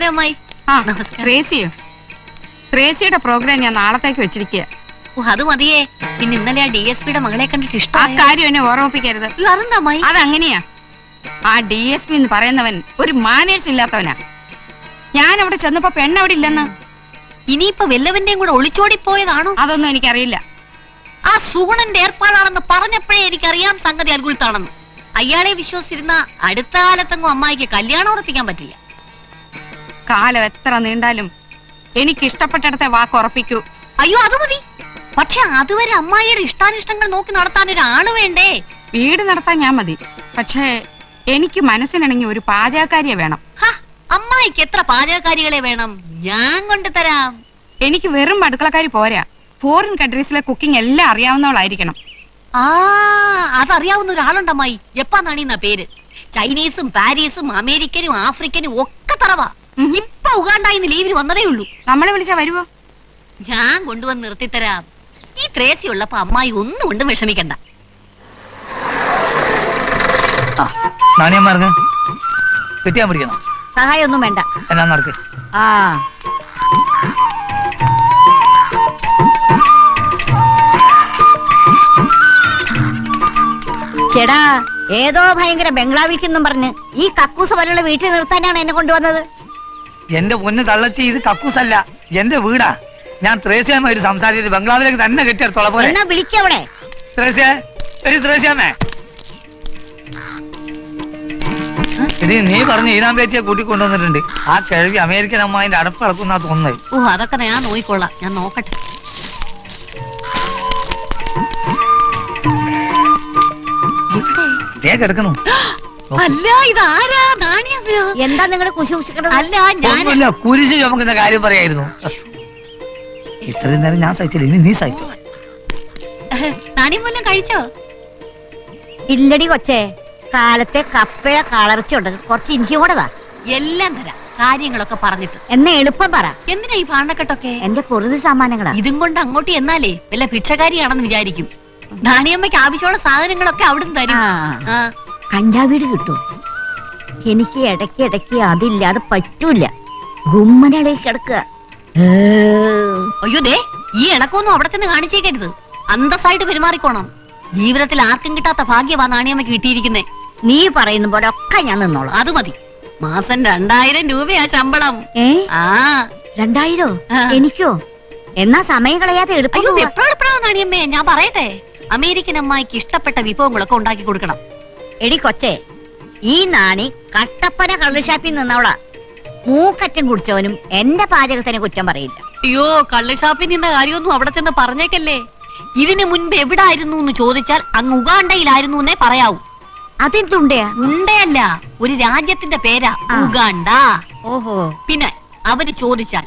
നമസ്കാരം അമ്മായി. ത്രേസിയുടെ പ്രോഗ്രാം ഞാൻ നാളത്തേക്ക് വെച്ചിരിക്കുക. അത് മതിയേ. പിന്നെ ഇന്നലെ ആ DSPയുടെ മകളെ കണ്ടിട്ട് ഇഷ്ടം. ആ കാര്യം എന്നെ ഓർമ്മിപ്പിക്കരുത്. അതെന്താ അമ്മായി? അതങ്ങനെയാ. ആ DSP എന്ന് പറയുന്നവൻ ഒരു മാനേഴ്സ് ഇല്ലാത്തവനാ. ഞാൻ അവിടെ ചെന്നപ്പോ പെണ്ണവിടെ ഇല്ലെന്ന്. ഇനിയിപ്പോ വല്ലവന്റെയും കൂടെ ഒളിച്ചോടി പോയതാണോ? അതൊന്നും എനിക്കറിയില്ല. ആ സുഗുണന്റെ ഏർപ്പാടാണെന്ന് പറഞ്ഞപ്പോഴേ എനിക്കറിയാം സംഗതി അത്ഭുതത്താണെന്ന്. അയാളെ വിശ്വസിച്ചിരുന്ന അടുത്ത കാലത്തെങ്ങും അമ്മായിക്ക് കല്യാണം ഉറപ്പിക്കാൻ പറ്റില്ല. കാലം എത്ര നീണ്ടാലും എനിക്ക് ഇഷ്ടപ്പെട്ടിടത്തെ വാക്ക് ഉറപ്പിക്കൂ. അയ്യോ അത് മതി. പക്ഷെ അതുവരെ അമ്മായിയുടെ ഇഷ്ടാനിഷ്ടങ്ങൾ നോക്കി നടത്താൻ ഒരാള് വേണ്ടേ? വീട് നടത്താൻ ഞാൻ മതി. പക്ഷേ എനിക്ക് മനസ്സിനാണെങ്കിൽ ഒരു പാചകക്കാരിയെ വേണം. അമ്മായിക്ക് എത്ര പാചകക്കാരികളെ വേണം? ഞാൻ കൊണ്ടുതരാം. എനിക്ക് വെറും അടുക്കളക്കാരി പോരാ. ഫോറിൻ കൺട്രീസിലെ കുക്കിംഗ് എല്ലാം അറിയാവുന്നവളായിരിക്കണം. അതറിയാവുന്ന ഒരാളുണ്ട് അമ്മായി. ജപ്പാനാണെന്നാ പേര്. ചൈനീസും പാരീസും അമേരിക്കനും ആഫ്രിക്കനും ഒക്കെ തറവാ. ഇപ്പൊ ഉഗാണ്ടായിന്ന് ലീവിന് വന്നതേ ഉള്ളൂ. നമ്മളെ വിളിച്ചാ വരുവോ? ഞാൻ കൊണ്ടുവന്ന് നിർത്തിത്തരാം. ഈ ത്രേസി ഉള്ളപ്പോ അമ്മായി ഒന്നും കൊണ്ടും വിഷമിക്കണ്ട. സഹായം ഒന്നും വേണ്ട. എന്നാ നടക്ക്. ചേടാ, ഏതോ ഭയങ്കര ബംഗ്ലാവിൽക്കെന്നും പറഞ്ഞ് ഈ കക്കൂസ് പോലുള്ള വീട്ടിൽ നിർത്താനാണ് എന്നെ കൊണ്ടുവന്നത്. എന്റെ പൊന്ന് തള്ളച്ചി, ഇത് കക്കൂസല്ല, എന്റെ വീടാ. ഞാൻ ത്രേസ്യാമ്മ സംസാരിച്ചിട്ട് ബംഗ്ലാവിലേക്ക് തന്നെ കെട്ടിയെടുത്തോളാം. പോലെ എന്നാ വിളിക്കവിടെ. ത്രേസ്യാമ്മേ, ഇനി നീ പറഞ്ഞ ഈനാമ്പേച്ചിയെ കൂട്ടിക്കൊണ്ടുവന്നിട്ടുണ്ട്. ആ കിഴവി അമേരിക്കൻ അമ്മായിന്റെ അടപ്പ് ഇളക്കുന്ന തോന്നുന്നത്. അതൊക്കെ ഞാൻ നോക്കിക്കൊള്ളാം. ഞാൻ നോക്കട്ടെ. കിടക്കണു. അല്ല, ഇതാരാ? എന്താ നിങ്ങൾ കുശുകുശിക്കണത്? അല്ല, ഞാൻ കുരിശ് ചുമക്കുന്ന കാര്യം പറയായിരുന്നു. ഇത്രയും നേരം ഞാൻ സഹിച്ചില്ല, ഇനി നീ സഹിച്ചോ. നാണിയം കഴിച്ചോ? ഇല്ലടി കൊച്ചേ, കാലത്തെ കപ്പയ കളർച്ചുണ്ട്. കുറച്ച് എനിക്കും കൂടെ വാ. എല്ലാം തരാം, കാര്യങ്ങളൊക്കെ പറഞ്ഞിട്ട്. എന്നെ എളുപ്പം പറ. എന്തിനാ ഈ പാണ്ടക്കെട്ടൊക്കെ? എന്റെ പൊറുതി സാമാനങ്ങളാ. ഇതും കൊണ്ട് അങ്ങോട്ട് എന്നാലേ വല്ല ഭിക്ഷക്കാരിയാണെന്ന് വിചാരിക്കും. നാണിയമ്മയ്ക്ക് ആവശ്യമുള്ള സാധനങ്ങളൊക്കെ അവിടുന്ന് തരും. കഞ്ചാവീട് കിട്ടും. എനിക്ക് ഇടയ്ക്ക് അതില്ലാതെ പറ്റൂല. ഗുമ്മനളെ കിടക്കുക. അയ്യോ ദേ, ഈ ഇളക്കൊന്നും അവിടെ ചെന്ന് കാണിച്ചേക്കരുത്. അന്തസ്സായിട്ട് പെരുമാറിക്കോണം. ജീവിതത്തിൽ ആർക്കും കിട്ടാത്ത ഭാഗ്യവാ നാണിയമ്മയ്ക്ക് കിട്ടിയിരിക്കുന്നേ. നീ പറയുന്ന പോലെ ഒക്കെ ഞാൻ നിന്നോളാം. അത് മതി. മാസം 2000 രൂപയാ ശമ്പളം. 2000? എനിക്കോ? എന്നാ സമയം കളയാതെ എപ്പോഴെപ്പോഴാ നാണിയമ്മേ? ഞാൻ പറയട്ടെ, അമേരിക്കൻ അമ്മായിക്ക് ഇഷ്ടപ്പെട്ട വിഭവങ്ങളൊക്കെ ഉണ്ടാക്കി കൊടുക്കണം. എടി കൊച്ചേ, ഈ നാണി കട്ടപ്പന കള്ളുഷാപ്പിൽ നിന്നവളാ. മൂക്കറ്റം കുടിച്ചവനും എന്റെ പാചകത്തിനെ കുറ്റം പറയില്ല. അയ്യോ, കള്ളുഷാപ്പിൽ നിന്ന കാര്യമൊന്നും അവിടെ ചെന്ന് പറഞ്ഞേക്കല്ലേ. ഇതിനു മുൻപ് എവിടായിരുന്നു എന്ന് ചോദിച്ചാൽ അങ്ങ് ഉഗാണ്ടയിലായിരുന്നു എന്നേ പറയാവൂ. അതെന്തുണ്ടയാ? ഉണ്ടയല്ല, ഒരു രാജ്യത്തിന്റെ പേരാ ഉഗാണ്ട. ഓഹോ. പിന്നെ അവര് ചോദിച്ചാൽ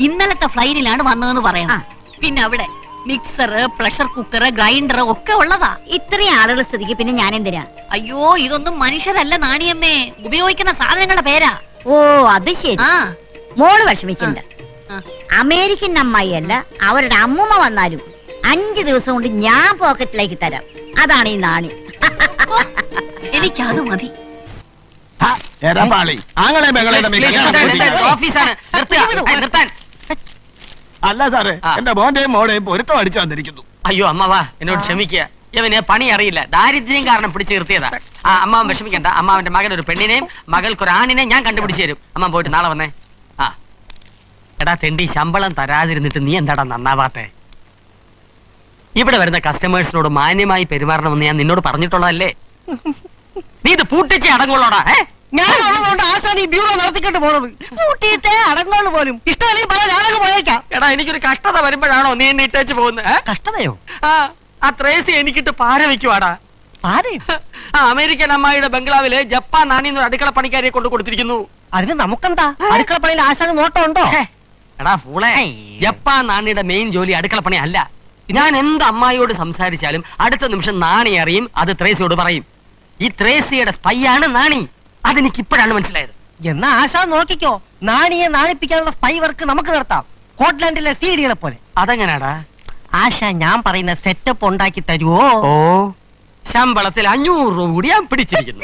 ഇന്നലത്തെ ഫ്ലൈറ്റിലാണ് വന്നതെന്ന് പറയണം. പിന്നെ അവിടെ മിക്സർ, പ്രഷർ കുക്കർ, ഗ്രൈൻഡർ ഒക്കെ ഉള്ളതാ. ഇത്രയും ആളുകൾ സ്ഥിതിക്ക് പിന്നെ ഞാൻ എന്തിനാ? അയ്യോ, ഇതൊന്നും മനുഷ്യരല്ല നാണിയമ്മേ, ഉപയോഗിക്കുന്ന സാധനങ്ങളുടെ പേരാ. ഓ, അത് ശരി. മോള് വിഷമിക്കണ്ട. അമേരിക്കൻ അമ്മായി അല്ല, അവരുടെ അമ്മൂമ്മ വന്നാലും 5 ദിവസം കൊണ്ട് ഞാൻ പോക്കറ്റിലേക്ക് തരാം. അതാണ് ഈ നാണി. എനിക്കത് മതി. അല്ല സാറേ, എന്റെ മോന്റെയും മോളെയും പൊരുത്തം അടിച്ചു വന്നിരിക്കുന്നു. അയ്യോ അമ്മാവാ, എന്നോട് ക്ഷമിക്കുക. ഇവന് പണി അറിയില്ല, ദാരിദ്ര്യം കാരണം പിടിച്ചു നിർത്തിയതാ. അമ്മാവൻ വിഷമിക്കണ്ട. അമ്മാവന്റെ മകൻ ഒരു പെണ്ണിനെയും മകൾക്ക് ആണിനെയും ഞാൻ കണ്ടുപിടിച്ചു തരും. അമ്മ പോയിട്ട് നാളെ വന്നേ. എടാ തെണ്ടി, ശമ്പളം തരാതിരുന്നിട്ട് നീ എന്താടാ നന്നാവാത്തെ? ഇവിടെ വരുന്ന കസ്റ്റമേഴ്സിനോട് മാന്യമായി പെരുമാറണമെന്ന് ഞാൻ നിന്നോട് പറഞ്ഞിട്ടുള്ളതല്ലേ? നീ ഇത് പൂട്ടിച്ച് അടങ്ങുള്ളോടാ. ഞാനുള്ളതുകൊണ്ട് ആശാൻ ഈ ബ്യൂറോ നടത്തിക്കിട്ട് പോണത്. പൂട്ടിയിട്ടേ അടങ്ങോള് പോലും. ഇഷ്ടമല്ലെങ്കിൽ പല ഞാനങ്ങ് പോയേക്കാം. എടാ, എനിക്കൊരു കഷ്ടത വരുമ്പോഴാണോ നീ എന്നെ ഇട്ടേച്ച് പോകുന്നത്? കഷ്ടതയോ? ആ ത്രേസി എനിക്കിട്ട് പാര വെക്കുവാടാ. അമേരിക്കൻ അമ്മായിയുടെ ബംഗ്ലാവില് ജപ്പാൻ നാണിയെന്നൊരു അടുക്കള പണിക്കാരിയെ കൊണ്ട് കൊടുത്തിരിക്കുന്നു. അതിന് നമുക്കെന്താ? അടുക്കള പണിയിൽ ആശാന് നോട്ടം ഉണ്ടോ? എടാ ഫൂളെ, ജപ്പാൻ നാണിയുടെ മെയിൻ ജോലി അടുക്കള പണി അല്ല. ഞാൻ എന്ത് അമ്മായിയോട് സംസാരിച്ചാലും അടുത്ത നിമിഷം നാണി അറിയും, അത് ത്രേസിയോട് പറയും. ഈ ത്രേസിയുടെ സ്പൈയാണ് നാണി. അതെനിക്ക് ഇപ്പോഴാണ് മനസ്സിലായത്. എന്നാ ആശാൻ നോക്കിക്കോ, നാണിയെ നാണിപ്പിക്കാനുള്ള സ്പൈ വർക്ക് നമുക്ക് നടത്താം. സ്കോട്ട്ലാൻഡിലെ CDകളെ പോലെ. അതെങ്ങനാടാ? ആശാ, ഞാൻ പറയുന്ന സെറ്റപ്പ് ഉണ്ടാക്കി തരുവോ? ഓ, ശമ്പളത്തിൽ 500 രൂപ കൂടി ഞാൻ പിടിച്ചിരിക്കുന്നു.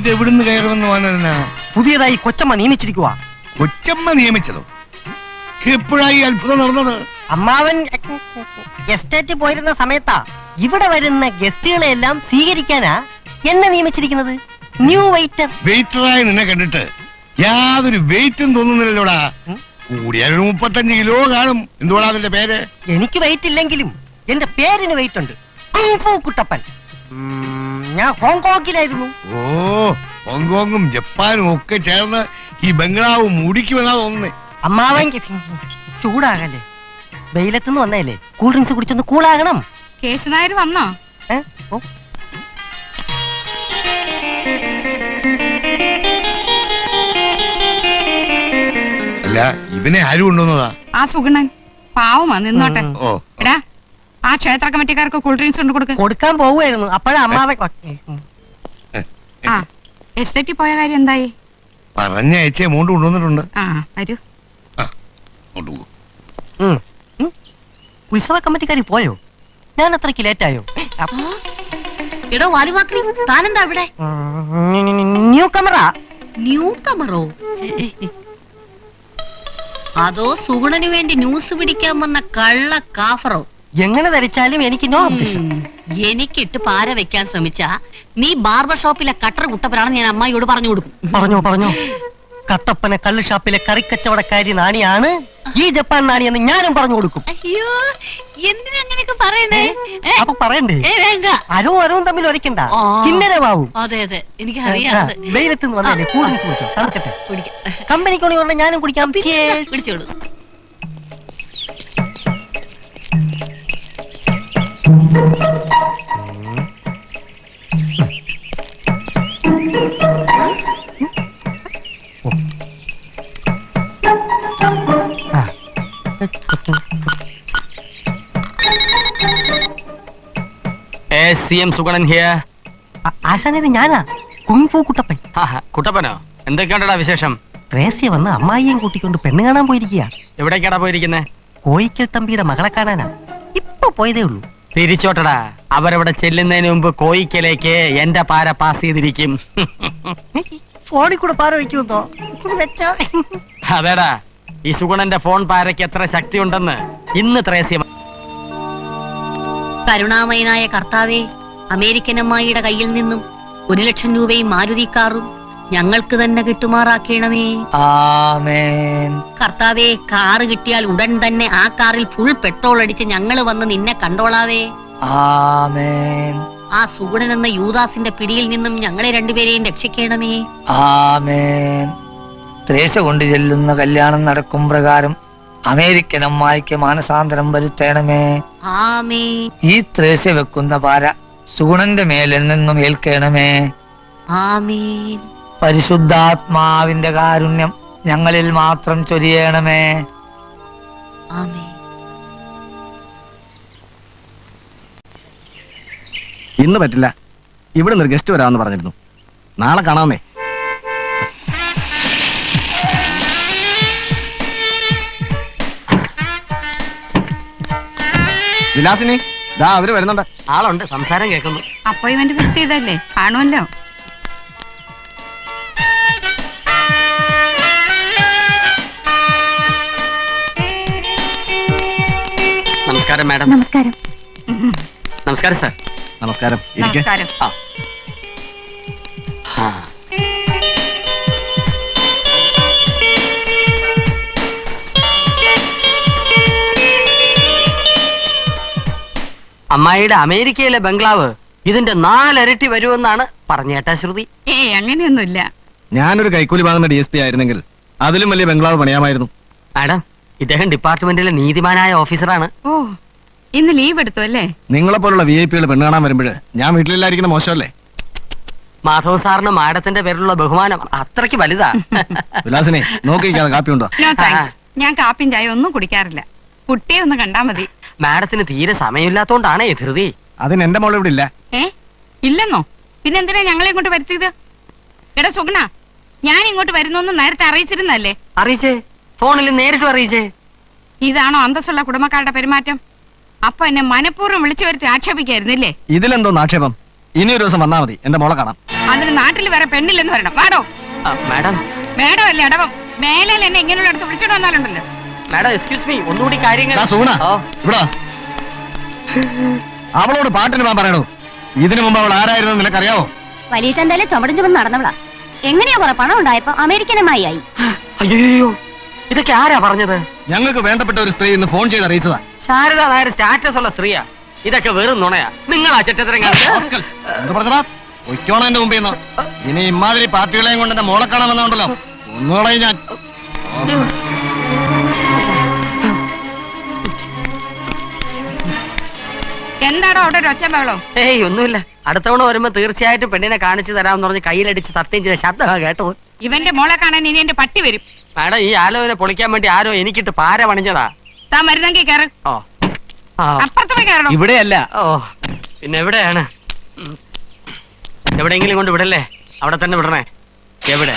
ഇതെവിടുന്ന് കയറുമെന്ന് വന്നതിനാ? പുതിയതായി കൊച്ചമ്മ നിയമിച്ചിരിക്കുക. കൊച്ചമ്മ നിയമിച്ചതോ? എപ്പോഴായി അത്ഭുതം നടന്നത്? അമ്മാവൻ എസ്റ്റേറ്റ് പോയിരുന്ന സമയത്താ ഇവിടെ വരുന്ന ഗസ്റ്റുകളെല്ലാം സ്വീകരിക്കാനാ എന്നെ നിയമിച്ചിരിക്കുന്നത്. New waiter. വെയിറ്ററായി നിന്നെ കണ്ടിട്ട് യാതൊരു വെയിറ്റും തോന്നുന്നില്ലല്ലോടാ. കൂടിയാൽ 35 കിലോ കാണും. എന്തുകൊണ്ടാ അതിന്റെ പേര്? എനിക്ക് വെയിറ്റ് ഇല്ലെങ്കിലും എന്റെ പേരിന് വെയിറ്റ് ഉണ്ട്. കുങ്ഫു കുട്ടപ്പൻ. ഞാൻ ഹോങ്കോങ്ങിലായിരുന്നു. ഓ, ഹോങ്കോങ്ങും ജപ്പാനും ഒക്കെ ചേർന്ന് ഈ ബംഗ്ലാവ് മുടിക്കുമെന്നാ തോന്നുന്നേ. അമ്മാവൻ ചൂടാകല്ലേ, വെയിലത്തുനിന്ന് വന്നതല്ലേ, കൂൾ ഡ്രിങ്ക്സ് കുടിച്ചൊന്ന് കൂളാകണം. കേശുനായർ വന്നോ? ഏ? ഓ, അല്ല, ഇവനെ ആരും കൊണ്ടുവന്നതാ? ആ സുഗുണൻ പാവമാ, നിന്നോട്ടെ. ഓ, എടാ, ആ ക്ഷേത്ര കമ്മിറ്റിക്കാർക്ക് കൂൾ ഡ്രിങ്ക്സ് കൊണ്ട് കൊടുക്ക്. കൊടുക്കാൻ പോവുമായിരുന്നു. അപ്പോഴാ അമ്മാവൻ ആ എസ്റ്റേറ്റിൽ പോയ കാര്യം എന്തായി? പറഞ്ഞയച്ച എമൗണ്ട് കൊണ്ടുവന്നിട്ടുണ്ട്. ആ വരൂ. അങ്ങോട്ട് പോകും. ഉത്സവ കമ്മിറ്റിക്കാരി പോയോ? ഞാൻ അത്രയ്ക്ക് ലേറ്റായോ? എടോ വാലുമാക്രി, താനെന്താ ഇവിടെ? ന്യൂ കമറാ. ന്യൂ കമറോ? അതോ സുഗുണന് വേണ്ടി ന്യൂസ് പിടിക്കാൻ വന്ന കള്ള കാഫറോ? എങ്ങനെ ധരിച്ചാലും എനിക്ക് നോ ഒബ്ജക്ഷൻ. എനിക്കിട്ട് പാര വെക്കാൻ ശ്രമിച്ച നീ ബാർബർ ഷോപ്പിലെ കട്ടർ കുട്ടപ്പനാണ് ഞാൻ അമ്മായിയോട് പറഞ്ഞു കൊടുക്കും. പറഞ്ഞോ. കട്ടപ്പന കള്ള് ഷാപ്പിലെ കറിക്കച്ചവടക്കാരി നാണിയാണ് ഈ ജപ്പാൻ നാണിയെന്ന് ഞാനും പറഞ്ഞു കൊടുക്കും. അയ്യോ, എന്തിനങ്ങനെയൊക്കെ പറയണേ? അപ്പൊ പറയണ്ടേ? വേണ്ട. അരവും തമ്മിൽ ഒരക്കണ്ട, ആ. കിന്നരമാവും. അതെ എനിക്കറിയാം. വെയിലത്ത് നിന്ന് വന്നല്ലേ, കൂൾ ഡ്രിങ്ക്സ് കുടിച്ചോ, തണുക്കട്ടെ. കുടിക്കാം. കമ്പനിക്കുണി പറഞ്ഞ ഞാനും കുടിക്കാം. Cheers. പിടിച്ചോളൂ. CM Sugunan here. ആശാനത് ഞാനാ, കുങ്ഫു കുട്ടപ്പൻ. കുട്ടപ്പനോ? എന്തൊക്കെയുണ്ടടാ വിശേഷം? ത്രേസ്യ വന്ന് അമ്മായിയും കൂട്ടിക്കൊണ്ട് പെണ്ണ് കാണാൻ പോയിരിക്കുക. എവിടേക്കാടാ പോയിരിക്കുന്നേ? കോയിക്കൽ തമ്പിയുടെ മകളെ കാണാനാ. ഇപ്പൊ പോയതേ ഉള്ളൂ. തിരിച്ചോട്ടടാ, അവരവിടെ ചെല്ലുന്നതിന് മുമ്പ് കോയിക്കലേക്ക് എന്റെ പാര പാസ് ചെയ്തിരിക്കും. ഫോണിൽ കൂടെ പാര വയ്ക്കുമെന്നോ? വെച്ചോ. അതേടാ, ഈ സുഗുണന്റെ ഫോൺ പാരയ്ക്ക് എത്ര ശക്തി ഉണ്ടെന്ന് ഇന്ന് ത്രേസ്യം. കരുണാമയനായ കർത്താവേ, അമേരിക്കൻ അമ്മായിയുടെ കയ്യിൽ നിന്നും 1,00,000 രൂപയും മാരുതി കാറും ഞങ്ങൾക്ക് തന്നെ കിട്ടുമാറാക്കണമേ. ആമേൻ. കർത്താവേ, കാറ് കിട്ടിയാൽ ഉടൻ തന്നെ ആ കാറിൽ ഫുൾ പെട്രോൾ അടിച്ച് ഞങ്ങള് വന്ന് നിന്നെ കണ്ടോളാവേ. ആമേൻ. ആ സുഗുണൻ എന്ന യൂദാസിന്റെ പിടിയിൽ നിന്നും ഞങ്ങളെ രണ്ടുപേരെയും രക്ഷിക്കണമേ. ആമേൻ. ത്രേസ്യ കൊണ്ട് ചെല്ലുന്ന കല്യാണം നടക്കും പ്രകാരം അമേരിക്കൻ അമ്മായിക്ക് മാനസാന്തരം വരുത്തേണമേ. ആമേൻ. ഈ ത്രേസ്യ വെക്കുന്ന പാര സുഗുണന്റെ മേലിൽ നിന്നും ഏൽക്കണമേ. ആമേൻ. പരിശുദ്ധാത്മാവിന്റെ കാരുണ്യം ഞങ്ങളിൽ മാത്രം ചൊരിയണമേ. ആമേൻ. ഇന്ന് പറ്റില്ല, ഇവിടെ നിന്ന് ഗസ്റ്റ് വരാമെന്ന് പറഞ്ഞിരുന്നു. നാളെ കാണാമേ. വിലാസിനി, ദാ അവര് വരുന്നുണ്ട്. ആളുണ്ട്, സംസാരം കേൾക്കുന്നു. അപ്പോയിന്റ്മെന്റ് ഫിക്സ് ചെയ്തല്ലേ, കാണുമല്ലോ. നമസ്കാരം മാഡം. നമസ്കാരം. നമസ്കാരം സാർ. നമസ്കാരം. ഇരിക്കെ. നമസ്കാരം. ആ. അമ്മായിയുടെ അമേരിക്കയിലെ ബംഗ്ലാവ് ഇതിന്റെ 4 ഇരട്ടി വരുമെന്നാണ് പറഞ്ഞേട്ട ശ്രുതി. അങ്ങനെയൊന്നുമില്ല. ഞാനൊരു കൈക്കൂലി വാങ്ങുന്ന DSP ആയിരുന്നെങ്കിൽ അതിലും വലിയ ബംഗ്ലാവ് പണിയാമായിരുന്നു. മാഡം, ഇദ്ദേഹം ഡിപ്പാർട്ട്മെന്റിലെ നീതിമാനായ ഓഫീസറാണ്. ഓ, ഇന്ന് ലീവ് എടുത്തു അല്ലേ? നിങ്ങളെ പോലുള്ള VIP-കൾ പെണ്ണ് കാണാൻ വരുമ്പോഴ് ഞാൻ വീട്ടിലില്ലായിരിക്കുന്ന മോശമല്ലേ? മാധവ് സാറിന് മാഡത്തിന്റെ പേരിലുള്ള ബഹുമാനം അത്രയ്ക്ക് വലുതാ. വിലാസിനെ നോക്കിക്കാതെ കാപ്പി ഉണ്ടോ? No thanks. ഞാൻ കാപ്പിയും ചായ ഒന്നും കുടിക്കാറില്ല. കുട്ടിയെ ഒന്ന് കണ്ടാ മതി. മാഡത്തിന് തീരെ സമയമില്ലാത്തോണ്ടാണ് ധൃതി. അതിന് എന്റെ മോൾ ഇവിടെ ഇല്ല. ഇല്ലെന്നോ? പിന്നെന്തിനാ ഞങ്ങളെ ഇങ്ങോട്ട് വരുത്തിയത്? എടാ സുഗുണ, ഞാൻ ഇങ്ങോട്ട് വരുന്നൊന്നും നേരത്തെ അറിയിച്ചിരുന്നല്ലേ? അറിയിച്ചേ, ഫോണിൽ നേരിട്ട് അറിയിച്ചേ. ഇതാണോ അന്തസ്സുള്ള കുടുംബക്കാരുടെ പെരുമാറ്റം? അപ്പൊ എന്നെ മനഃപൂർവ്വം വിളിച്ചു വരുത്തി ആക്ഷേപിക്കായിരുന്നില്ലേ? ഇതിലെന്തോ ആക്ഷേപം? ഇനി ഒരു ദിവസം വന്നാ മതി, എന്റെ മോളെ കാണാം. അതിന് നാട്ടിൽ വേറെ പെണ്ണില്ലെന്ന് പറയണം. വാടോ. മാഡം മേഡം അല്ലേ ഇടവം. മേലാൽ എന്നെ ഇങ്ങനെയുള്ള അടുത്ത് വിളിച്ചോണ്ട് വന്നാലുണ്ടല്ലോ. മാഡം എക്സ്ക്യൂസ് മീ, ഒന്നുകൂടി കാര്യങ്ങൾ. ഓ, ഇവിടെ അവളോട് പാട്ടിന് പോകാൻ പറയണോ? ഇതിനു മുമ്പ് അവൾ ആരായിരുന്നു നിനക്കറിയാവോ? വലിയ ചന്തയിലെ ചുമടും ചുമന്ന് നടന്നവളാ. എങ്ങനെയാ കുറെ പണം ഉണ്ടായപ്പോ അമേരിക്കൻ അമ്മായി ആയി. അയ്യോ, ഇതൊക്കെ ആരാ പറഞ്ഞത്? ഞങ്ങൾക്ക് വേണ്ടപ്പെട്ട ഒരു സ്ത്രീ ഇന്ന് ഫോൺ ചെയ്ത് അറിയിച്ചതാ. ശാരദ നായർ സ്റ്റാറ്റസ് ഉള്ള സ്ത്രീയാ. ഇതൊക്കെ വെറും നുണയാ. നിങ്ങൾ ആ ചെറ്റത്തരം കാണിച്ചത്. എന്ത് പറഞ്ഞടാ? ഒറ്റോണം എന്റെ മുമ്പിൽ നിന്ന്. ഇനി ഇമാതിരി പാർട്ടികളെയും കൊണ്ട് എന്റെ മോളെ കാണാൻ വന്നോണ്ടല്ലോ, ഒന്നുകളെ ഞാൻ. എന്താടോ അവിടെ ഒരു ഒച്ച ബഹളോ? ഏയ് ഒന്നുമില്ല. അടുത്ത തവണ വരുമ്പോ തീർച്ചയായിട്ടും പെണ്ണിനെ കാണിച്ചു തരാമെന്ന് പറഞ്ഞ് കയ്യിലടിച്ച് സത്യം ചെയ്ത ശബ്ദമാ കേട്ടത്. ഇവന്റെ മോളെ കാണാൻ ഇനി എന്റെ പട്ടി വരും. മാഡം, ഈ ആലോചന പൊളിക്കാൻ വേണ്ടി ആരോ എനിക്കിട്ട് പാര പണിഞ്ഞതാ. താൻ മരുന്നെങ്കിൽ കയറ്. ഓ ആ, അപ്പുറത്ത് പോയി കയറണം. ഇവിടെയല്ല. ഓ പിന്നെ എവിടെയാണ്? എവിടെയെങ്കിലും കൊണ്ട് വിടല്ലേ? അവിടെ തന്നെ വിടണേ. എവിടെ?